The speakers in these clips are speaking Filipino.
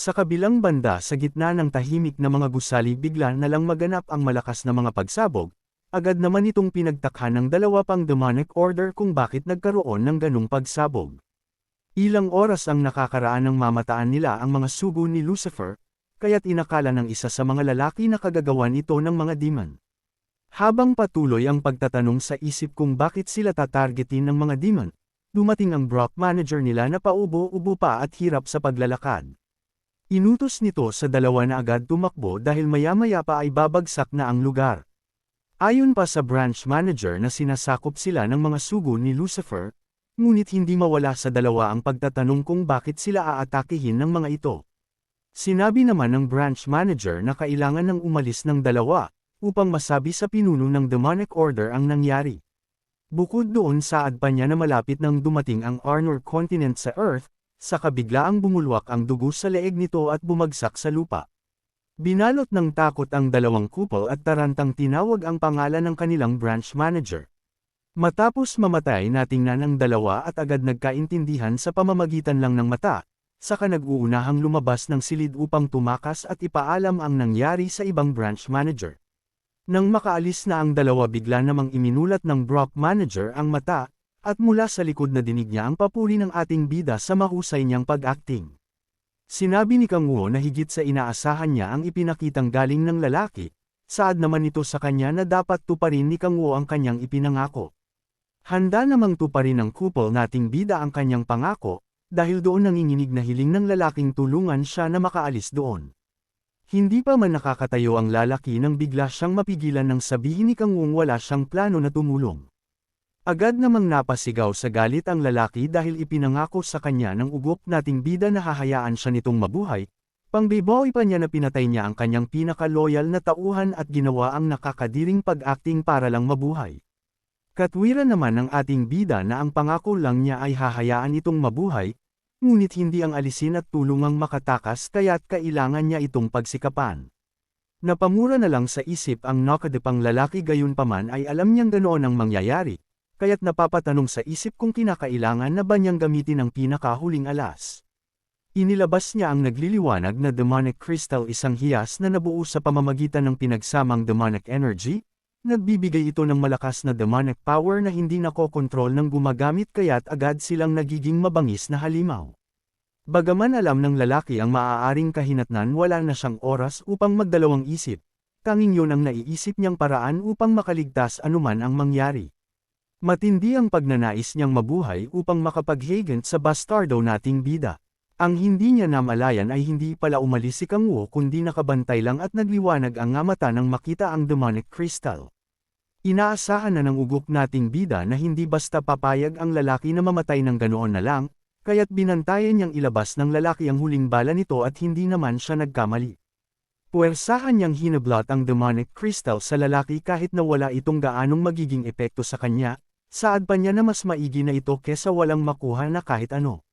Sa kabilang banda sa gitna ng tahimik na mga gusali bigla na lang maganap ang malakas na mga pagsabog, agad naman itong pinagtakhan ng dalawa pang demonic order kung bakit nagkaroon ng ganung pagsabog. Ilang oras ang nakakaraan ng mamataan nila ang mga sugo ni Lucifer, kaya't inakala ng isa sa mga lalaki na kagagawan ito ng mga demon. Habang patuloy ang pagtatanong sa isip kung bakit sila tatargetin ng mga demon, dumating ang Brock manager nila na paubo-ubo pa at hirap sa paglalakad. Inutos nito sa dalawa na agad tumakbo dahil maya-maya pa ay babagsak na ang lugar. Ayon pa sa branch manager na sinasakop sila ng mga sugo ni Lucifer, ngunit hindi mawala sa dalawa ang pagtatanong kung bakit sila aatakihin ng mga ito. Sinabi naman ng branch manager na kailangan ng umalis ng dalawa, upang masabi sa pinuno ng demonic order ang nangyari. Bukod doon saad pa niya na malapit nang dumating ang Arnor continent sa Earth, saka biglaang bumulwak ang dugo sa leeg nito at bumagsak sa lupa. Binalot ng takot ang dalawang couple at tarantang tinawag ang pangalan ng kanilang branch manager. Matapos mamatay natingnan ang dalawa at agad nagkaintindihan sa pamamagitan lang ng mata, saka nag-uunahang lumabas ng silid upang tumakas at ipaalam ang nangyari sa ibang branch manager. Nang makaalis na ang dalawa bigla namang iminulat ng Brock manager ang mata, at mula sa likod na dinig niya ang papuri ng ating bida sa mahusay niyang pag-acting. Sinabi ni Kang Wu na higit sa inaasahan niya ang ipinakitang galing ng lalaki, saad naman ito sa kanya na dapat tuparin ni Kang Wu ang kanyang ipinangako. Handa namang tuparin ng couple nating bida ang kanyang pangako, dahil doon nanginginig na hiling ng lalaking tulungan siya na makaalis doon. Hindi pa man nakakatayo ang lalaki nang bigla siyang mapigilan ng sabihin ni Kang Wu wala siyang plano na tumulong. Agad namang napasigaw sa galit ang lalaki dahil ipinangako sa kanya ng ugok nating bida na hahayaan siya nitong mabuhay, pangbiboy pa niya na pinatay niya ang kanyang pinaka-loyal na tauhan at ginawa ang nakakadiring pag-acting para lang mabuhay. Katwiran naman ng ating bida na ang pangako lang niya ay hahayaan itong mabuhay, ngunit hindi ang alisin at tulungang makatakas kaya't kailangan niya itong pagsikapan. Napamura na lang sa isip ang nakadepang lalaki gayunpaman ay alam niyang ganoon ang mangyayari, kaya't napapatanong sa isip kung kinakailangan na ba niyang gamitin ang pinakahuling alas. Inilabas niya ang nagliliwanag na demonic crystal, isang hiyas na nabuo sa pamamagitan ng pinagsamang demonic energy, nagbibigay ito ng malakas na demonic power na hindi nakokontrol ng gumagamit kaya't agad silang nagiging mabangis na halimaw. Bagaman alam ng lalaki ang maaaring kahinatnan, wala na siyang oras upang magdalawang isip, tanging yun ang naiisip niyang paraan upang makaligtas anuman ang mangyari. Matindi ang pagnanais niyang mabuhay upang makapag-hagant sa bastardo nating bida. Ang hindi niya namalayan ay hindi pala umalis si Kang Wu kundi nakabantay lang at nagliwanag ang mata nang makita ang demonic crystal. Inaasahan na ng ugok nating bida na hindi basta papayag ang lalaki na mamatay ng ganoon na lang, kaya't binantayan niyang ilabas ng lalaki ang huling bala nito at hindi naman siya nagkamali. Puwersahan niyang hinablot ang demonic crystal sa lalaki kahit na wala itong gaanong magiging epekto sa kanya, saad pa niya na mas maigi na ito kesa walang makuha na kahit ano.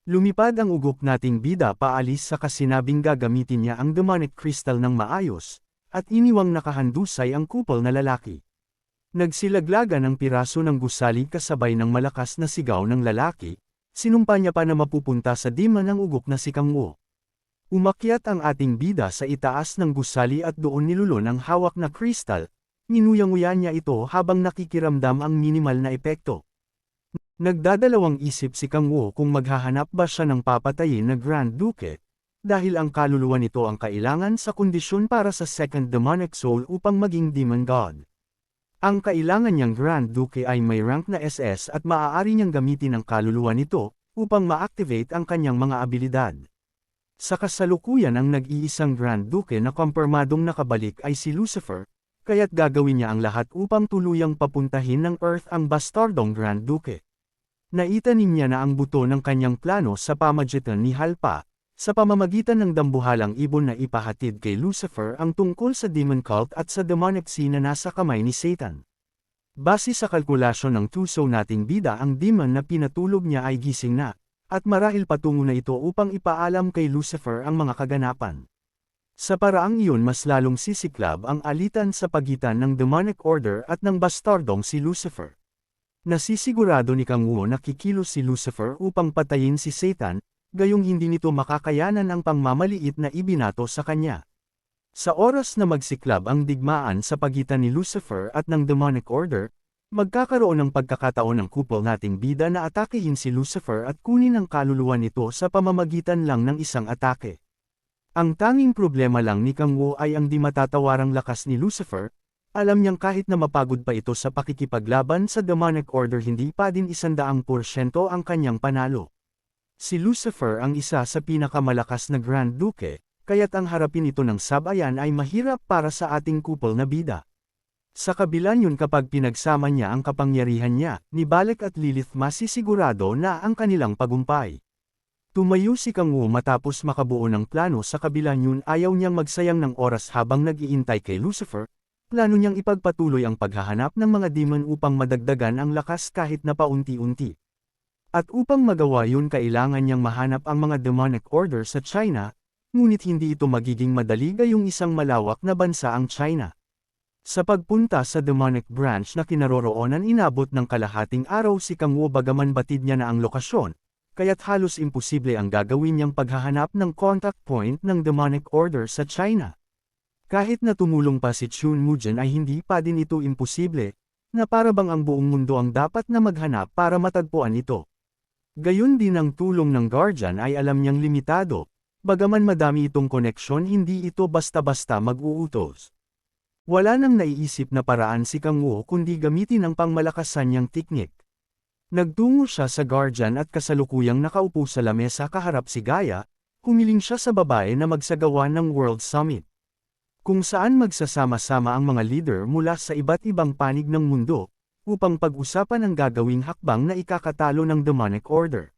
Lumipad ang ugok nating bida paalis sa kasinabing gagamitin niya ang demonic crystal ng maayos, at iniwang nakahandusay ang couple na lalaki. Nagsilaglagan ang piraso ng gusali kasabay ng malakas na sigaw ng lalaki, sinumpa niya pa na mapupunta sa dima ng ugok na si Kang Wu. Umakyat ang ating bida sa itaas ng gusali at doon nilulon ang hawak na crystal, ninuyang-uyan niya ito habang nakikiramdam ang minimal na epekto. Nagdadalawang isip si Kang Wu kung maghahanap ba siya ng papatayin na Grand Duke, dahil ang kaluluwa nito ang kailangan sa kondisyon para sa second demonic soul upang maging demon god. Ang kailangan niyang Grand Duke ay may rank na SS at maaari niyang gamitin ang kaluluwa nito upang ma-activate ang kanyang mga abilidad. Sa kasalukuyan ang nag-iisang Grand Duke na kumpirmadong nakabalik ay si Lucifer, kaya't gagawin niya ang lahat upang tuluyang papuntahin ng Earth ang bastardong Grand Duke. Naitanim niya na ang buto ng kanyang plano sa pamagitan ni Halpa, sa pamamagitan ng dambuhalang ibon na ipahatid kay Lucifer ang tungkol sa demon cult at sa demonic sea na nasa kamay ni Satan. Base sa kalkulasyon ng tuso nating bida, ang demon na pinatulog niya ay gising na, at marahil patungo na ito upang ipaalam kay Lucifer ang mga kaganapan. Sa paraang iyon mas lalong sisiklab ang alitan sa pagitan ng demonic order at ng bastardong si Lucifer. Nasisigurado ni Kang Wu na kikilos si Lucifer upang patayin si Satan, gayong hindi nito makakayanan ang pangmamaliit na ibinato sa kanya. Sa oras na magsiklab ang digmaan sa pagitan ni Lucifer at ng Demonic Order, magkakaroon ng pagkakataon ng couple nating bida na atakehin si Lucifer at kunin ang kaluluwa nito sa pamamagitan lang ng isang atake. Ang tanging problema lang ni Kang Wu ay ang di matatawarang lakas ni Lucifer. Alam niyang kahit na mapagod pa ito sa pakikipaglaban sa Demonic Order hindi pa din 100% ang kanyang panalo. Si Lucifer ang isa sa pinakamalakas na Grand Duke, kaya't ang harapin ito ng sabayan ay mahirap para sa ating couple na bida. Sa kabila niyon kapag pinagsama niya ang kapangyarihan niya, ni Balak at Lilith masisigurado na ang kanilang tagumpay. Tumayo si Kang Wu matapos makabuo ng plano sa kabila niyon ayaw niyang magsayang ng oras habang nag-iintay kay Lucifer, plano niyang ipagpatuloy ang paghahanap ng mga demon upang madagdagan ang lakas kahit na paunti-unti. At upang magawa yun kailangan niyang mahanap ang mga demonic order sa China, ngunit hindi ito magiging madali gayong isang malawak na bansa ang China. Sa pagpunta sa demonic branch na kinaroroonan inabot ng kalahating araw si Kang Wu bagaman batid niya na ang lokasyon, kaya't halos imposible ang gagawin niyang paghahanap ng contact point ng demonic order sa China. Kahit na tumulong pa si Chun Mujen ay hindi pa din ito imposible, na para bang ang buong mundo ang dapat na maghanap para matagpuan ito. Gayon din ang tulong ng Guardian ay alam niyang limitado, bagaman madami itong koneksyon hindi ito basta-basta mag-uutos. Wala nang naiisip na paraan si Kang Wu kundi gamitin ang pangmalakasan niyang teknik. Nagtungo siya sa Guardian at kasalukuyang nakaupo sa lamesa kaharap si Gaia, humiling siya sa babae na magsagawa ng World Summit. Kung saan magsasama-sama ang mga leader mula sa iba't ibang panig ng mundo, upang pag-usapan ang gagawing hakbang na ikakatalo ng Demonic Order.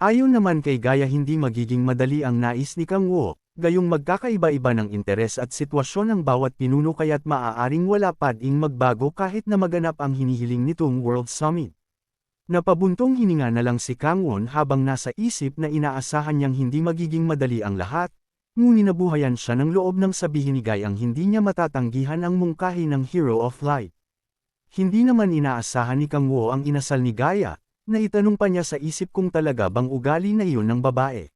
Ayon naman kay Gaia hindi magiging madali ang nais ni Kang Wu, gayong magkakaiba-iba ng interes at sitwasyon ng bawat pinuno kaya't maaaring wala pa ding magbago kahit na maganap ang hinihiling nitong World Summit. Napabuntong hininga na lang si Kang Wu habang nasa isip na inaasahan niyang hindi magiging madali ang lahat, ngunit nabuhayan siya ng loob ng sabihin ni Gaia ang hindi niya matatanggihan ang mungkahi ng Hero of Light. Hindi naman inaasahan ni Kang Wu ang inasal ni Gaia, na itanong pa niya sa isip kung talaga bang ugali na iyon ng babae.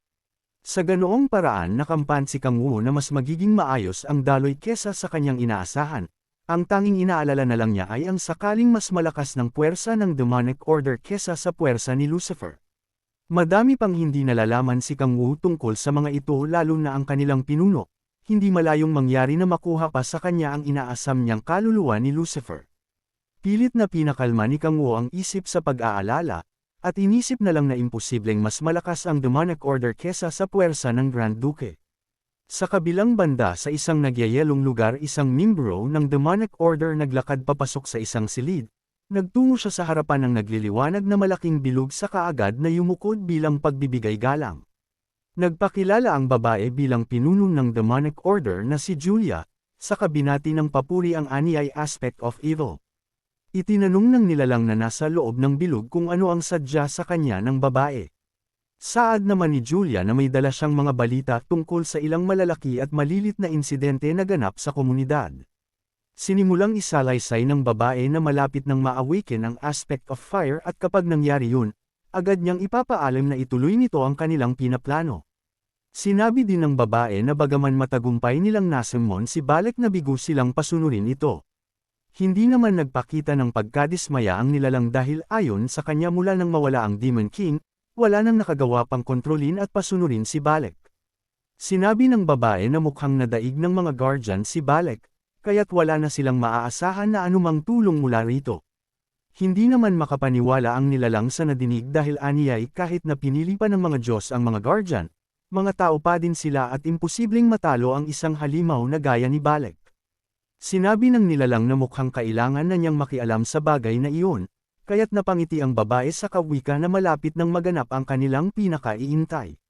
Sa ganoong paraan nakampan si Kang Wu na mas magiging maayos ang daloy kesa sa kanyang inaasahan. Ang tanging inaalala na lang niya ay ang sakaling mas malakas ng puwersa ng Demonic Order kesa sa puwersa ni Lucifer. Madami pang hindi nalalaman si Kang Wu tungkol sa mga ito lalo na ang kanilang pinuno, hindi malayong mangyari na makuha pa sa kanya ang inaasam niyang kaluluwa ni Lucifer. Pilit na pinakalma ni Kang Wu ang isip sa pag-aalala, at inisip na lang na imposibleng mas malakas ang Demonic Order kesa sa puwersa ng Grand Duke. Sa kabilang banda sa isang nagyayelong lugar isang membro ng Demonic Order naglakad papasok sa isang silid. Nagtungo siya sa harapan ng nagliliwanag na malaking bilog sa kaagad na yumukod bilang pagbibigay galang. Nagpakilala ang babae bilang pinuno ng Demonic Order na si Julia, sa kabinati ng papuri ang ani ay aspect of evil. Itinanong ng nilalang na nasa loob ng bilog kung ano ang sadya sa kanya ng babae. Saad naman ni Julia na may dala siyang mga balita tungkol sa ilang malalaki at malilit na insidente na ganap sa komunidad. Sinimulang isalaysay ng babae na malapit nang ma-awaken ang aspect of fire at kapag nangyari yun, agad niyang ipapaalam na ituloy nito ang kanilang pinaplano. Sinabi din ng babae na bagaman matagumpay nilang nasemon si Balak na bigo silang pasunurin ito. Hindi naman nagpakita ng pagkadismaya ang nilalang dahil ayon sa kanya mula nang mawala ang Demon King, wala nang nakagawa pang kontrolin at pasunurin si Balak. Sinabi ng babae na mukhang nadaig ng mga guardian si Balak, kaya't wala na silang maaasahan na anumang tulong mula rito. Hindi naman makapaniwala ang nilalang sa nadinig dahil aniyay kahit na pinili pa ng mga Diyos ang mga guardian, mga tao pa din sila at imposibleng matalo ang isang halimaw na gaya ni Balak. Sinabi ng nilalang na mukhang kailangan na niyang makialam sa bagay na iyon, kaya't napangiti ang babae sa kawika na malapit nang maganap ang kanilang pinakaiintay.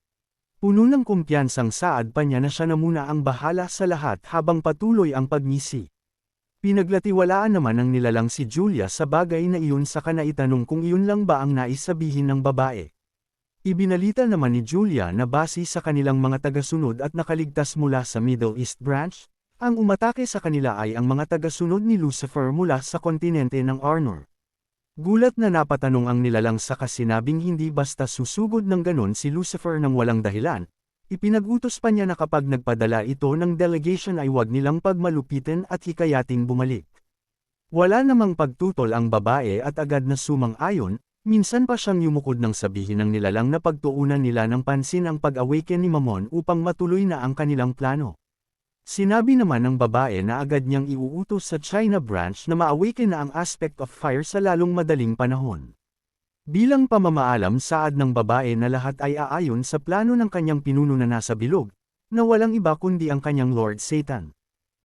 Puno ng kumpiyansang saad pa niya na siya na muna ang bahala sa lahat habang patuloy ang pagngisi. Pinaglatiwalaan naman ng nilalang si Julia sa bagay na iyon saka naitanong kung iyon lang ba ang nais sabihin ng babae. Ibinalita naman ni Julia na base sa kanilang mga tagasunod at nakaligtas mula sa Middle East Branch, ang umatake sa kanila ay ang mga tagasunod ni Lucifer mula sa kontinente ng Arnor. Gulat na napatanong ang nilalang saka sinabing hindi basta susugod ng ganon si Lucifer ng walang dahilan. Ipinag-utos pa niya na kapag nagpadala ito ng delegation ay huwag nilang pagmalupitin at hikayating bumalik. Wala namang pagtutol ang babae at agad na sumang-ayon, minsan pa siyang yumukod ng sabihin ng nilalang na pagtuunan nila ng pansin ang pag-awaken ni Mamon upang matuloy na ang kanilang plano. Sinabi naman ng babae na agad niyang iuutos sa China branch na ma-awaken na ang aspect of fire sa lalong madaling panahon. Bilang pamamaalam saad ng babae na lahat ay aayon sa plano ng kanyang pinuno na nasa bilog, na walang iba kundi ang kanyang Lord Satan.